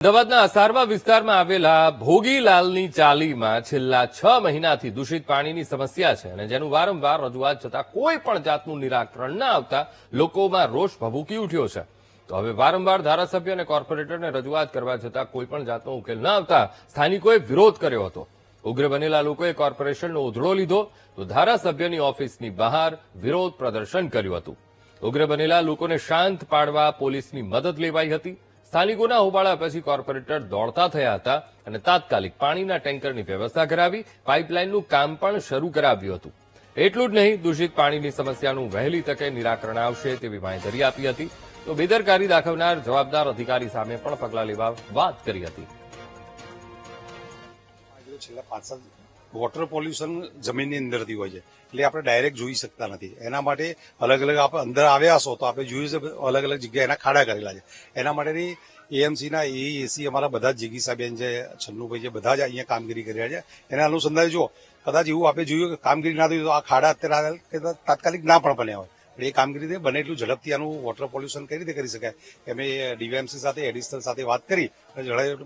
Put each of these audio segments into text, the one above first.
અમદાવાદના અસારવા વિસ્તારમાં આવેલા ભોગીલાલની ચાલીમાં છેલ્લા 6 મહિનાથી દૂષિત પાણીની સમસ્યા છે અને જેનું વારંવાર રજૂઆત છતાં કોઈ પણ જાતનું નિરાકરણ ન આવતા લોકોમાં રોષ ભભૂકી ઉઠ્યો છે. તો હવે વારંવાર ધારાસભ્ય અને કોર્પોરેટરને રજૂઆત કરવા છતાં કોઈ પણ જાતનો ઉકેલ ન આવતા સ્થાનિકોએ વિરોધ કર્યો હતો. ઉગ્ર બનેલા લોકોએ કોર્પોરેશનનો ઉધડો લીધો તો ધારાસભ્યની ઓફિસની બહાર વિરોધ પ્રદર્શન કર્યું હતું. ઉગ્ર બનેલા લોકોને શાંત પાડવા પોલીસની મદદ લેવાઈ હતી. સ્થાનિકોના હોબાળા પછી કોર્પોરેટર દોડતા થયા હતા અને તાત્કાલિક પાણીના ટેન્કરની વ્યવસ્થા કરાવી પાઇપલાઇનનું કામ પણ શરૂ કરાવ્યું હતું. એટલું જ નહીં, દૂષિત પાણીની સમસ્યાનું વહેલી તકે નિરાકરણ આવશે તેવી બાંયધરી આપી હતી. તો બેદરકારી દાખવનાર જવાબદાર અધિકારી સામે પણ પગલાં લેવા વાત કરી હતી. છેલ્લા 5 વોટર પોલ્યુશન જમીનની અંદરથી હોય છે, એટલે આપણે ડાયરેક્ટ જોઈ શકતા નથી. એના માટે અલગ અલગ આપણે અંદર આવ્યા હશો તો આપણે જોયું છે, અલગ અલગ જગ્યાએ એના ખાડા કરેલા છે. એના માટેની એએમસીના એસી અમારા બધા જ જીગી સાહેબ છે, છન્નુભાઈ છે, બધા જ અહીંયા કામગીરી કરી રહ્યા છે. એના અનુસંધાને જો કદાચ એવું આપણે જોયું કે કામગીરી ના થયું તો આ ખાડા અત્યારે તાત્કાલિક ના પણ બન્યા હોય. એ કામગીરી બને એટલું ઝડપથી આનું વોટર પોલ્યુશન કઈ રીતે કરી શકાય, અમે ડીવીએમસી સાથે એડિશનલ સાથે વાત કરી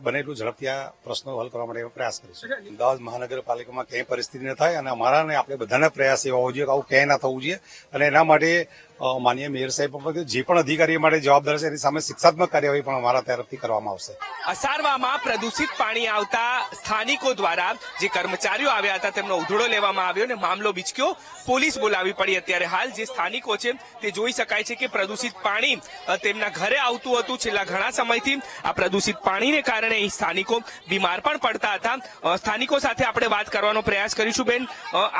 બને એટલું ઝડપથી આ પ્રશ્નો હલ કરવા માટે પ્રયાસ કરીશું. અમદાવાદ મહાનગરપાલિકામાં ક્યાંય પરિસ્થિતિ ન થાય અને અમારા ને આપણે બધાના પ્રયાસ એવા હોવો જોઈએ કે આવું ક્યાંય ના થવું જોઈએ. અને એના માટે માનનીય મેયર સાહેબ જે પણ અધિકારીઓ માટે જવાબદાર છે એની સામે શિક્ષાત્મક કાર્યવાહી પણ અમારા તરફથી કરવામાં આવશે. અસારવામાં પ્રદૂષિત પાણી આવતા સ્થાનિકો દ્વારા જે કર્મચારીઓ આવ્યા હતા તેમનો ઉધડો લેવામાં આવ્યો અને મામલો બીચક્યો. પોલીસ બોલાવી પડી. અત્યારે હાલ જે સ્થાનિકો છે તે જોઈ શકાય છે કે પ્રદૂષિત પાણી તેમના ઘરે આવતું હતું. છેલ્લા ઘણા સમયથી આ પ્રદૂષિત પાણીને કારણે અહીં સ્થાનિકો બીમાર પણ પડતા હતા. સ્થાનિકો સાથે આપણે વાત કરવાનો પ્રયાસ કરીશું. બેન,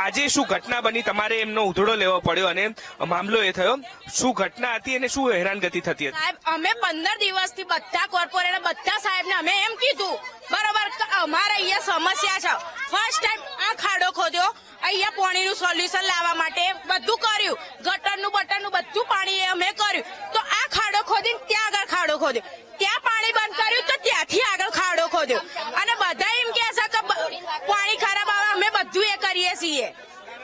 આજે શું ઘટના બની, તમારે એમનો ઉધડો લેવો પડ્યો અને મામલો એ થયો, શું ઘટના હતી અને શું હેરાનગતિ થતી હતી? સાહેબ, અમે 15 દિવસથી બધા કોર્પોરેટર બધા સાહેબને અમે એમ કીધું બરોબર અમારે અહીંયા સમસ્યા છે. ફર્સ્ટ ટાઈમ આ ખાડો ખોદ્યો, અહીંયા પાણીનું સોલ્યુશન લાવવા માટે બધું કર્યું, ગટરનું બટરનું બધું પાણી અમે કર્યું. તો આ ખાડો ખોદીને ત્યાં આગળ ખાડો ખોદ્યો, ત્યાં પાણી બંધ કર્યું તો ત્યાંથી આગળ ખાડો ખોદ્યો અને બધા એમ કહે છે કે પાણી ખરાબ આવે. અમે બધું એ કરીએ છીએ.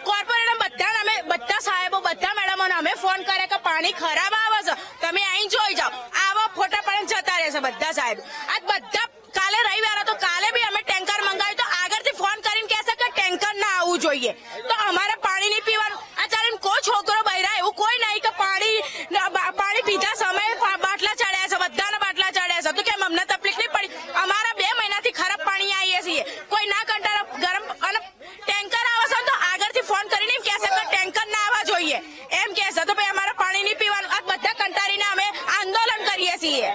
કોર્પોરેટર બધા અમે બધા સાહેબો બધા મેડમોને અમે ફોન કરે કે પાણી ખરાબ આવે છે, તમે અહીં જોઈ જાઓ. આવા ફોટા પાડીને જતા રહેશે બધા સાહેબ. આજ બધા કાલે રવિવાર હતો, કાલે બી અમે ટેન્કર મંગાવ્યું તો આગળથી ફોન કરીને કહેશે કે ટેન્કર ના આવવું જોઈએ. તો અમારે પાણી નહીં પીવાનું. અત્યારે કોઈ છોકરો બહેરા એવું કોઈ નહીં કે પાણી પીધા સમયે બાટલા ચડ્યા છે, બધાના બાટલા ચડ્યા છે. તો કેમ અમને તકલીફ નહીં પડી? અમારા 2 મહિનાથી ખરાબ પાણી આવીએ છીએ. કોઈ ના કંટાળો ગરમ અને ટેન્કર આવે છે તો આગળથી ફોન કરીને એમ કહેશે કે ટેન્કર ના આવવા જોઈએ એમ કહેશે. તો ભાઈ અમારે પાણી નહીં પીવાનું. આ બધા કંટાળીને અમે આંદોલન કરીએ છીએ.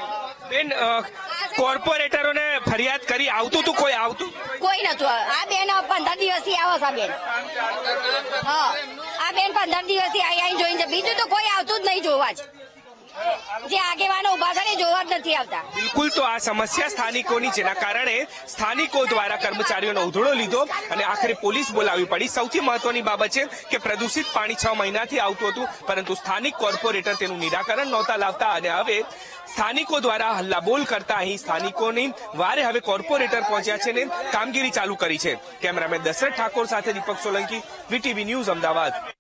બેન, કોર્પોરેટરોને ફરિયાદ કરી, આવતું તું કોઈ? આવતું કોઈ નતું. આ બેન 15 દિવસથી આવે છે. બેન હા, આ બેન 15 દિવસથી અહીં જોઈને, બીજું તો કોઈ આવતું જ નહીં જોવા જ. જે આગેવાનો ઉભા છે ને જોવા જ નથી આવતા. બિલકુલ. તો આ સમસ્યા સ્થાનિકોની, જેના કારણે સ્થાનિકો દ્વારા કર્મચારીઓનો ઉધડો લીધો અને આખરે પોલીસ બોલાવી પડી. સૌથી મહત્વની બાબત છે કે પ્રદૂષિત પાણી 6 મહિનાથી આવતું હતું, પરંતુ સ્થાનિક કોર્પોરેટર તેનું નિરાકરણ નહોતા લાવતા અને હવે સ્થાનિકો દ્વારા હલ્લાબોલ કરતા અહીં સ્થાનિકોની વારે હવે કોર્પોરેટર પહોંચ્યા છે ને કામગીરી ચાલુ કરી છે. કેમેરામેન દશરથ ઠાકોર સાથે દીપક સોલંકી, વીટીવી ન્યૂઝ, અમદાવાદ.